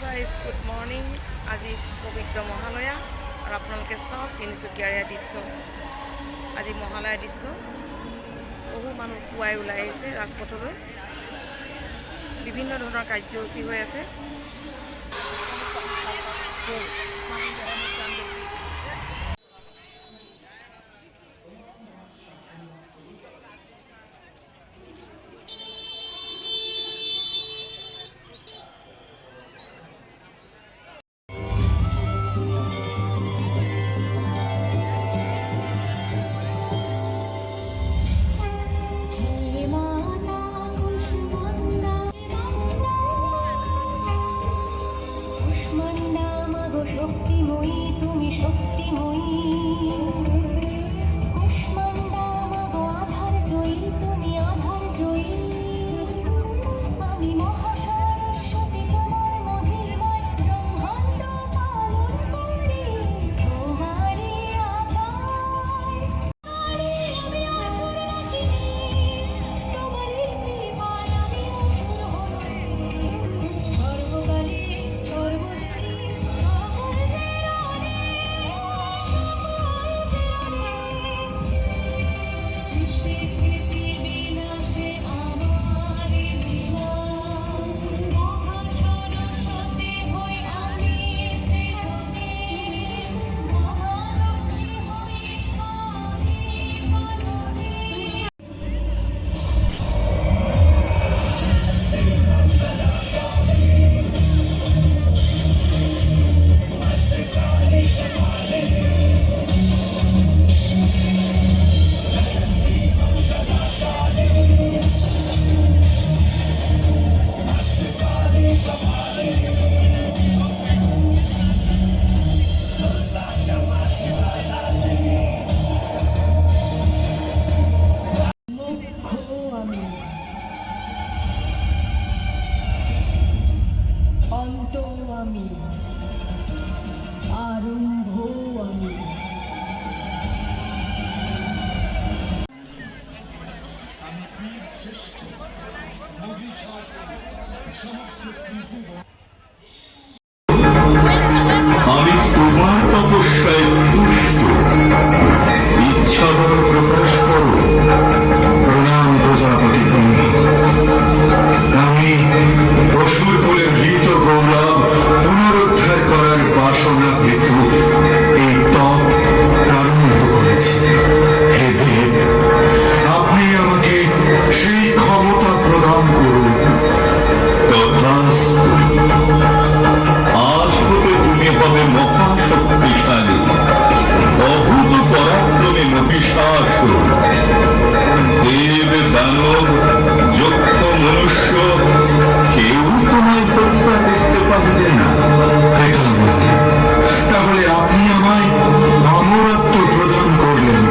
Guys good morning. আজি পবিত্ৰ মহালয়া আৰু আপোনালোকে চাওক তিনিচুকীয়াৰ এয়া দৃশ্য। আজি মহালয়া দৃশ্য। বহু মানুহ পুৱাই ওলাই আহিছে ৰাজপথলৈ। বিভিন্ন ধৰণৰ কাৰ্যসূচী হৈ আছে। শক্তিময়ী তুমি শক্তিময়ী, কুষ্মাণ্ডা মাগো আধার জয়ী তুমি আধার জয়ী। আমি মহাসরস্বতী তোমার মহিমায় ব্রহ্মাণ্ড পালন করি তোমারই আধার। আমি অসুর নাশিনী, তোমারই কৃপায় আমি অসুর হই। সর্বকালে সর্বজয়ী অন্ত আমি, আরম্ভ আমি। আমি তোমার তপস্যায় পুষ্ট, ইচ্ছা বড় প্রকাশ করো। প্রণাম প্রজাপতি ব্রহ্মা। আমি অসুর কুলে হৃত গৌরব পুনরুদ্ধার করার বাসনা হেতু এই তপ প্রারম্ভ করেছি। হে দেব, আপনি আমাকে সেই ক্ষমতা প্রদান করুন। তথাস্তু। আজ হতে তুমি হবে মহাশক্তিশালী, অভূত পরাক্রমী মহিষাসুর। দেব দানব যক্ষ মনুষ্য কেউ তোমায় হত্যা করতে পারবে না। তাহলে আপনি আমায় অমরত্ব প্রদান করলেন।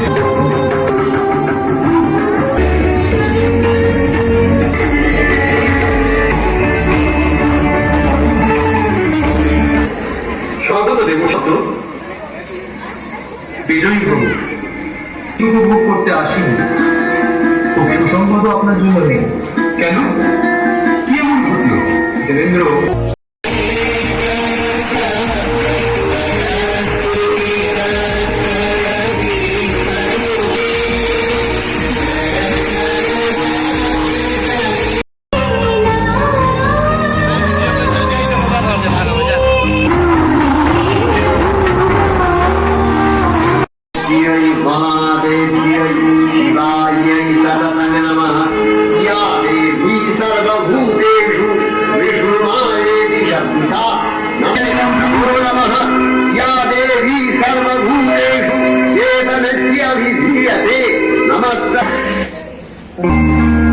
স্বাগত দেবশত। বিজয়ী প্রভু, উপভোগ করতে আসিনি। খুব সুসংবাদ আপনার জন্য নেই। কেন? কি এমন ঘটল দেবেন্দ্র? नमस्कार।